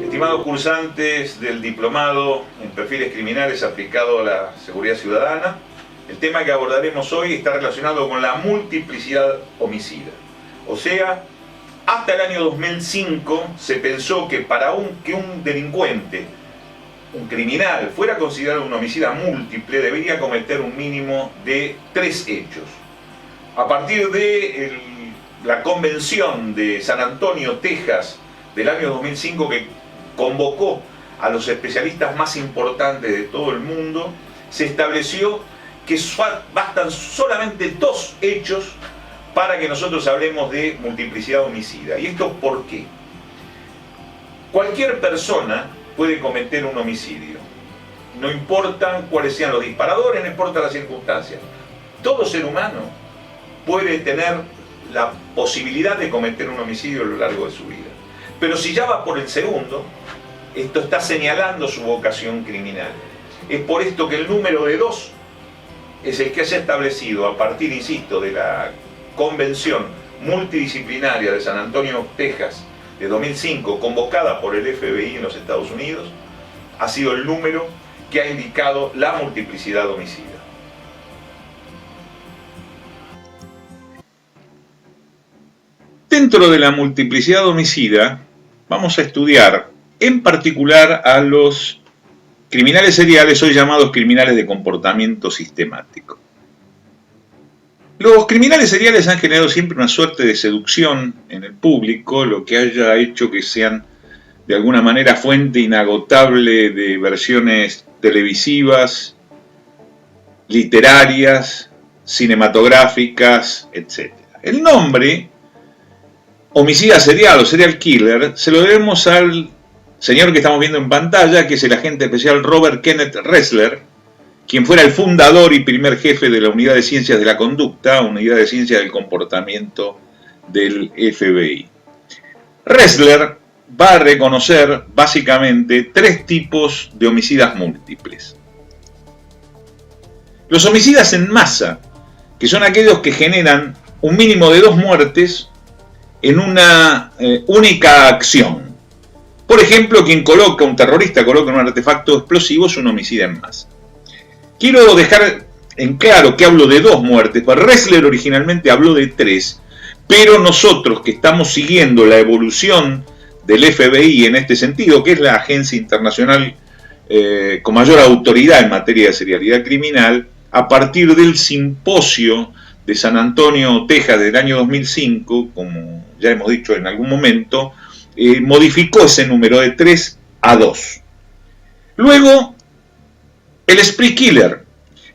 Estimados cursantes del diplomado en perfiles criminales aplicado a la seguridad ciudadana, el tema que abordaremos hoy está relacionado con la multiplicidad homicida. O sea, hasta el año 2005 se pensó que para que un delincuente, un criminal, fuera considerado un homicida múltiple, debería cometer un mínimo de 3 hechos. A partir de la Convención de San Antonio, Texas, del año 2005, que convocó a los especialistas más importantes de todo el mundo, se estableció que bastan solamente 2 hechos para que nosotros hablemos de multiplicidad homicida. ¿Y esto por qué? Cualquier persona puede cometer un homicidio. No importa cuáles sean los disparadores, no importa las circunstancias. Todo ser humano puede tener la posibilidad de cometer un homicidio a lo largo de su vida. Pero si ya va por el segundo, esto está señalando su vocación criminal. Es por esto que el número de 2 es el que se ha establecido a partir, insisto, de la Convención Multidisciplinaria de San Antonio, Texas, de 2005, convocada por el FBI en los Estados Unidos. Ha sido el número que ha indicado la multiplicidad homicida. Dentro de la multiplicidad homicida, vamos a estudiar en particular a los criminales seriales, hoy llamados criminales de comportamiento sistemático. Los criminales seriales han generado siempre una suerte de seducción en el público, lo que haya hecho que sean de alguna manera fuente inagotable de versiones televisivas, literarias, cinematográficas, etc. El nombre homicida serial o serial killer se lo debemos al señor que estamos viendo en pantalla, que es el agente especial Robert Kenneth Ressler, quien fuera el fundador y primer jefe de la Unidad de Ciencias de la Conducta, Unidad de Ciencias del Comportamiento del FBI. Ressler va a reconocer básicamente 3 tipos de homicidas múltiples. Los homicidas en masa, que son aquellos que generan un mínimo de 2 muertes en una única acción. Por ejemplo, un terrorista coloca un artefacto explosivo, es un homicida en masa. Quiero dejar en claro que hablo de 2 muertes, pero Ressler originalmente habló de 3, pero nosotros que estamos siguiendo la evolución del FBI en este sentido, que es la agencia internacional con mayor autoridad en materia de serialidad criminal, a partir del simposio de San Antonio, Texas, del año 2005, como ya hemos dicho en algún momento, modificó ese número de 3 a 2. Luego, el spree killer,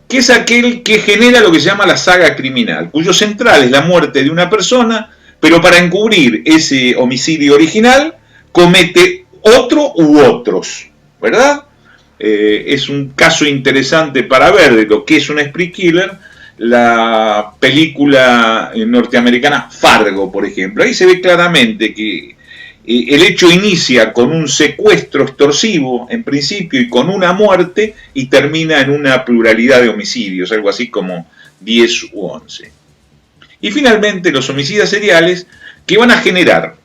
que es aquel que genera lo que se llama la saga criminal, cuyo central es la muerte de una persona, pero para encubrir ese homicidio original, comete otro u otros, ¿verdad? Es un caso interesante para ver de lo que es un spree killer, la película norteamericana Fargo, por ejemplo. Ahí se ve claramente que el hecho inicia con un secuestro extorsivo en principio y con una muerte y termina en una pluralidad de homicidios, algo así como 10 u 11. Y finalmente los homicidas seriales, que van a generar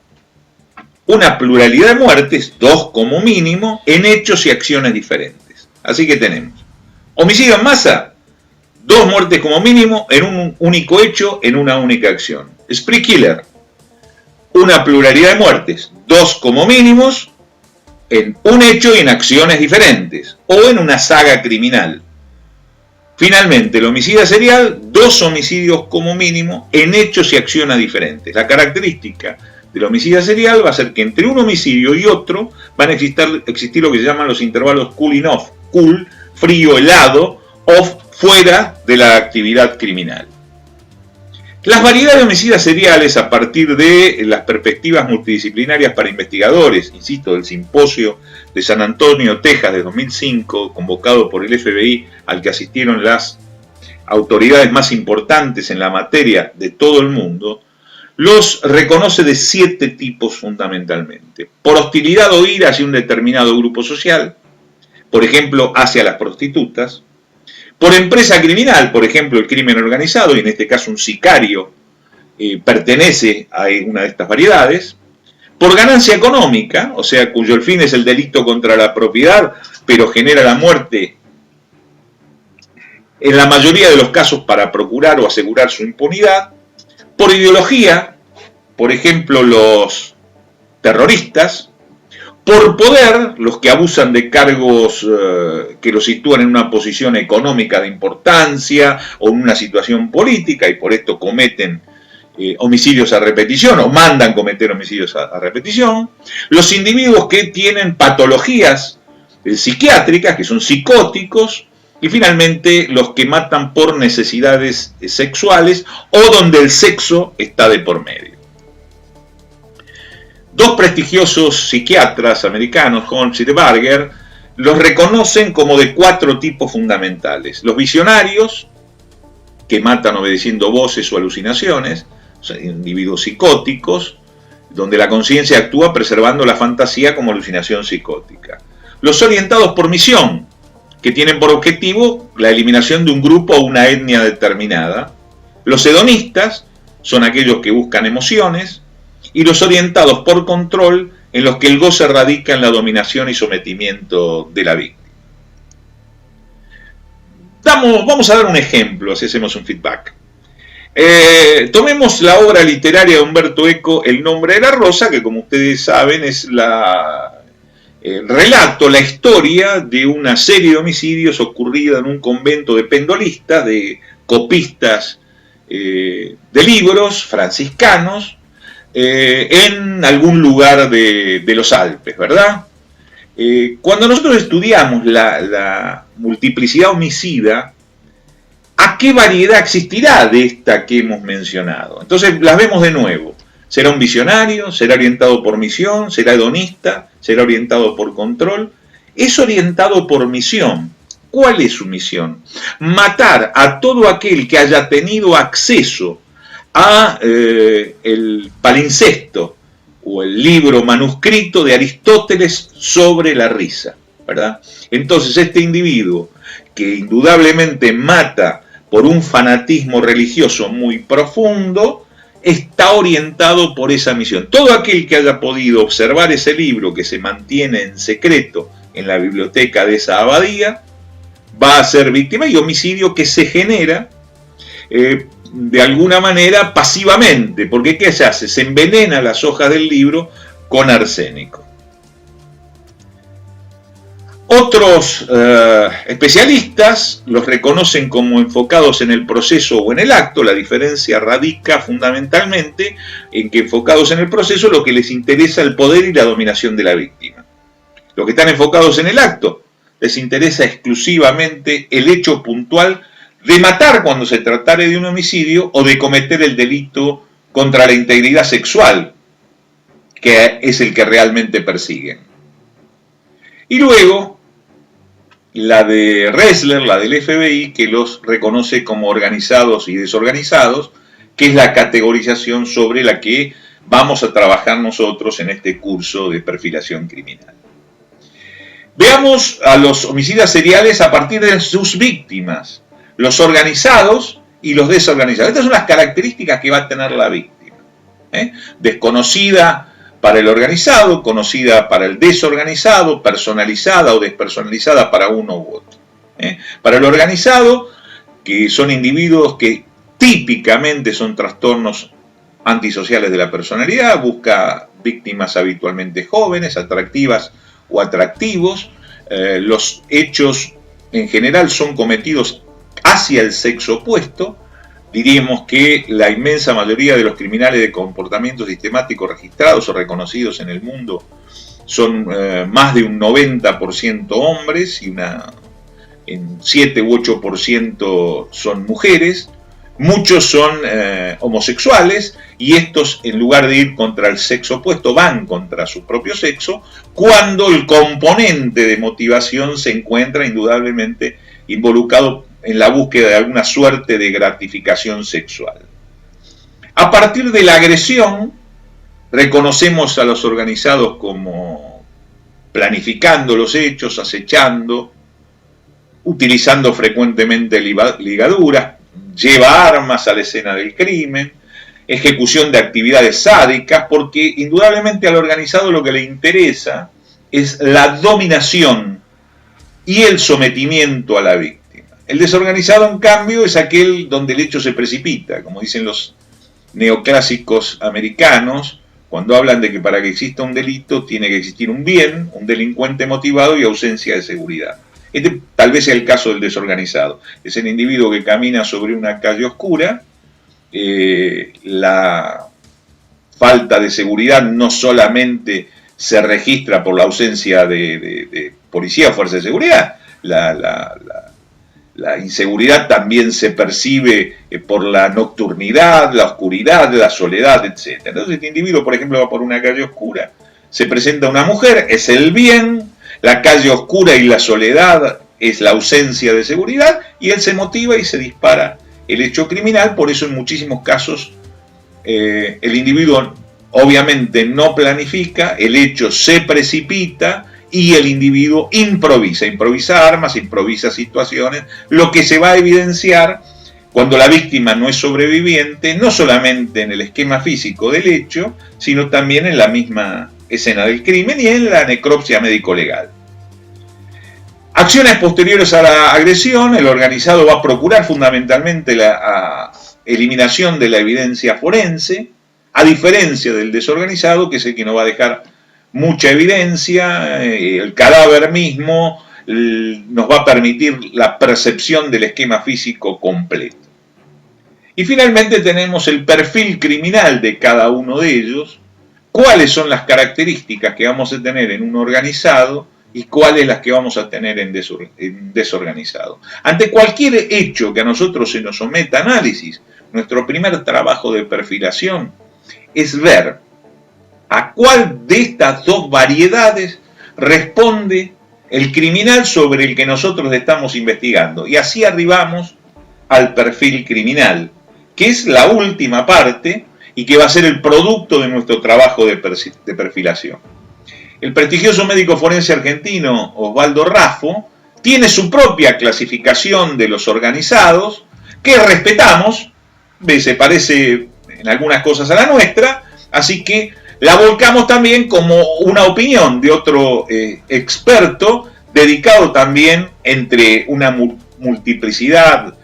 una pluralidad de muertes, 2 como mínimo, en hechos y acciones diferentes. Así que tenemos homicidio en masa, 2 muertes como mínimo en un único hecho, en una única acción. Spree killer, una pluralidad de muertes, 2 como mínimos, en un hecho y en acciones diferentes, o en una saga criminal. Finalmente, el homicida serial, 2 homicidios como mínimo, en hechos y acciones diferentes. La característica del homicida serial va a ser que entre un homicidio y otro van a existir lo que se llaman los intervalos cooling off, cool, frío, helado, off, fuera de la actividad criminal. Las variedades de homicidas seriales a partir de las perspectivas multidisciplinarias para investigadores, insisto, del simposio de San Antonio, Texas de 2005, convocado por el FBI, al que asistieron las autoridades más importantes en la materia de todo el mundo, los reconoce de 7 tipos fundamentalmente. Por hostilidad o ira hacia un determinado grupo social, por ejemplo, hacia las prostitutas. Por empresa criminal, por ejemplo, el crimen organizado, y en este caso un sicario pertenece a una de estas variedades. por ganancia económica, o sea, cuyo el fin es el delito contra la propiedad, pero genera la muerte, en la mayoría de los casos para procurar o asegurar su impunidad, por ideología, por ejemplo los terroristas, por poder, los que abusan de cargos que los sitúan en una posición económica de importancia o en una situación política y por esto cometen homicidios a repetición o mandan cometer homicidios a repetición, los individuos que tienen patologías psiquiátricas, que son psicóticos, y finalmente los que matan por necesidades sexuales o donde el sexo está de por medio. Dos prestigiosos psiquiatras americanos, Holmes y de Barger, los reconocen como de 4 tipos fundamentales. Los visionarios, que matan obedeciendo voces o alucinaciones, o sea, individuos psicóticos, donde la conciencia actúa preservando la fantasía como alucinación psicótica. Los orientados por misión, que tienen por objetivo la eliminación de un grupo o una etnia determinada. Los hedonistas son aquellos que buscan emociones, y los orientados por control, en los que el goce radica en la dominación y sometimiento de la víctima. Vamos a dar un ejemplo, así hacemos un feedback. Tomemos la obra literaria de Umberto Eco, El nombre de la rosa, que como ustedes saben es el relato, la historia de una serie de homicidios ocurrida en un convento de pendolistas, de copistas de libros franciscanos, en algún lugar de los Alpes, ¿verdad? Cuando nosotros estudiamos la multiplicidad homicida, ¿a qué variedad existirá de esta que hemos mencionado? Entonces las vemos de nuevo. ¿Será un visionario? ¿Será orientado por misión? ¿Será hedonista? ¿Será orientado por control? Es orientado por misión. ¿Cuál es su misión? Matar a todo aquel que haya tenido acceso a el palincesto o el libro manuscrito de Aristóteles sobre la risa, ¿verdad? Entonces este individuo que indudablemente mata por un fanatismo religioso muy profundo, está orientado por esa misión. Todo aquel que haya podido observar ese libro que se mantiene en secreto en la biblioteca de esa abadía, va a ser víctima y homicidio que se genera de alguna manera pasivamente, porque ¿qué se hace? Se envenena las hojas del libro con arsénico. Otros especialistas los reconocen como enfocados en el proceso o en el acto. La diferencia radica fundamentalmente en que enfocados en el proceso lo que les interesa el poder y la dominación de la víctima. Los que están enfocados en el acto les interesa exclusivamente el hecho puntual de matar cuando se tratare de un homicidio o de cometer el delito contra la integridad sexual, que es el que realmente persiguen. Y luego, la de Ressler, la del FBI, que los reconoce como organizados y desorganizados, que es la categorización sobre la que vamos a trabajar nosotros en este curso de perfilación criminal. Veamos a los homicidas seriales a partir de sus víctimas, los organizados y los desorganizados. Estas son las características que va a tener la víctima. Desconocida para el organizado, conocida para el desorganizado, personalizada o despersonalizada para uno u otro. Para el organizado, que son individuos que típicamente son trastornos antisociales de la personalidad, busca víctimas habitualmente jóvenes, atractivas o atractivos. Los hechos en general son cometidos hacia el sexo opuesto. Diríamos que la inmensa mayoría de los criminales de comportamiento sistemático registrados o reconocidos en el mundo son más de un 90% hombres y en 7 u 8% son mujeres. Muchos son homosexuales y estos, en lugar de ir contra el sexo opuesto, van contra su propio sexo, cuando el componente de motivación se encuentra indudablemente involucrado en la búsqueda de alguna suerte de gratificación sexual. A partir de la agresión, reconocemos a los organizados como planificando los hechos, acechando, utilizando frecuentemente ligaduras, lleva armas a la escena del crimen, ejecución de actividades sádicas, porque indudablemente al organizado lo que le interesa es la dominación y el sometimiento a la víctima. El desorganizado, en cambio, es aquel donde el hecho se precipita, como dicen los neoclásicos americanos, cuando hablan de que para que exista un delito tiene que existir un bien, un delincuente motivado y ausencia de seguridad. Este tal vez sea el caso del desorganizado. Es el individuo que camina sobre una calle oscura. La falta de seguridad no solamente se registra por la ausencia de policía o fuerza de seguridad, la inseguridad también se percibe por la nocturnidad, la oscuridad, la soledad, etc. Entonces este individuo, por ejemplo, va por una calle oscura, se presenta una mujer, es el bien, la calle oscura y la soledad es la ausencia de seguridad, y él se motiva y se dispara el hecho criminal. Por eso en muchísimos casos el individuo obviamente no planifica, el hecho se precipita y el individuo improvisa armas, improvisa situaciones, lo que se va a evidenciar cuando la víctima no es sobreviviente, no solamente en el esquema físico del hecho, sino también en la misma escena del crimen y en la necropsia médico-legal. Acciones posteriores a la agresión, el organizado va a procurar fundamentalmente la eliminación de la evidencia forense, a diferencia del desorganizado, que es el que no va a dejar mucha evidencia. El cadáver mismo nos va a permitir la percepción del esquema físico completo. Y finalmente tenemos el perfil criminal de cada uno de ellos, cuáles son las características que vamos a tener en un organizado y cuáles las que vamos a tener en desorganizado. Ante cualquier hecho que a nosotros se nos someta a análisis, nuestro primer trabajo de perfilación es ver a cuál de estas dos variedades responde el criminal sobre el que nosotros estamos investigando. Y así arribamos al perfil criminal, que es la última parte y que va a ser el producto de nuestro trabajo de perfilación. El prestigioso médico forense argentino Osvaldo Raffo tiene su propia clasificación de los organizados, que respetamos, se parece en algunas cosas a la nuestra, así que la volcamos también como una opinión de otro experto dedicado también entre una multiplicidad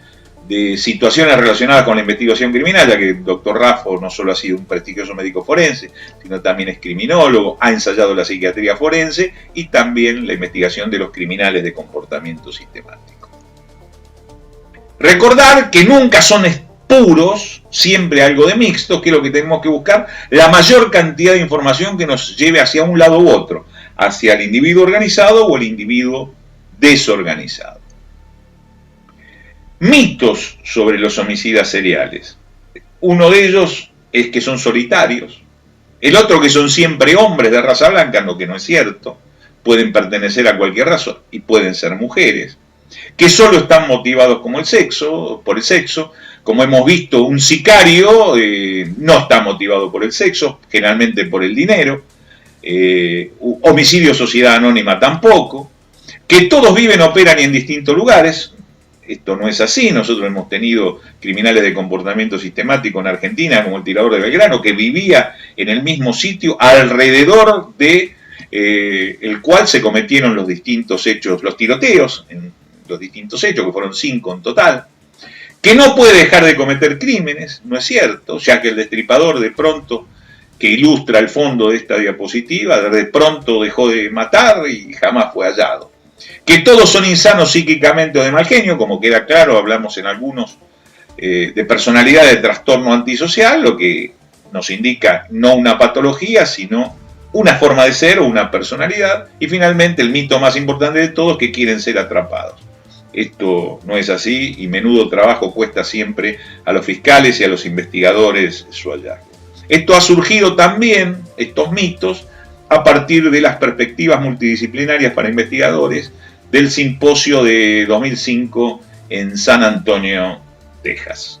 de situaciones relacionadas con la investigación criminal, ya que el doctor Raffo no solo ha sido un prestigioso médico forense, sino también es criminólogo, ha ensayado la psiquiatría forense y también la investigación de los criminales de comportamiento sistemático. Recordar que nunca son puros, siempre algo de mixto, que es lo que tenemos que buscar, la mayor cantidad de información que nos lleve hacia un lado u otro, hacia el individuo organizado o el individuo desorganizado. Mitos sobre los homicidas seriales. Uno de ellos es que son solitarios. El otro que son siempre hombres de raza blanca, lo que no es cierto. Pueden pertenecer a cualquier raza y pueden ser mujeres. Que solo están motivados por el sexo. Como hemos visto, un sicario no está motivado por el sexo, generalmente por el dinero. Homicidio sociedad anónima tampoco. Que todos viven, operan y en distintos lugares. Esto no es así. Nosotros hemos tenido criminales de comportamiento sistemático en Argentina, como el tirador de Belgrano, que vivía en el mismo sitio alrededor de el cual se cometieron los distintos hechos, los tiroteos, en los distintos hechos, que fueron 5 en total, que no puede dejar de cometer crímenes, no es cierto, ya que el destripador de pronto, que ilustra el fondo de esta diapositiva, de pronto dejó de matar y jamás fue hallado. Que todos son insanos psíquicamente o de mal genio, como queda claro, hablamos en algunos de personalidad de trastorno antisocial, lo que nos indica no una patología, sino una forma de ser o una personalidad. Y finalmente el mito más importante de todos, que quieren ser atrapados. Esto no es así y menudo trabajo cuesta siempre a los fiscales y a los investigadores su hallazgo. Esto ha surgido también, estos mitos, a partir de las perspectivas multidisciplinarias para investigadores del simposio de 2005 en San Antonio, Texas.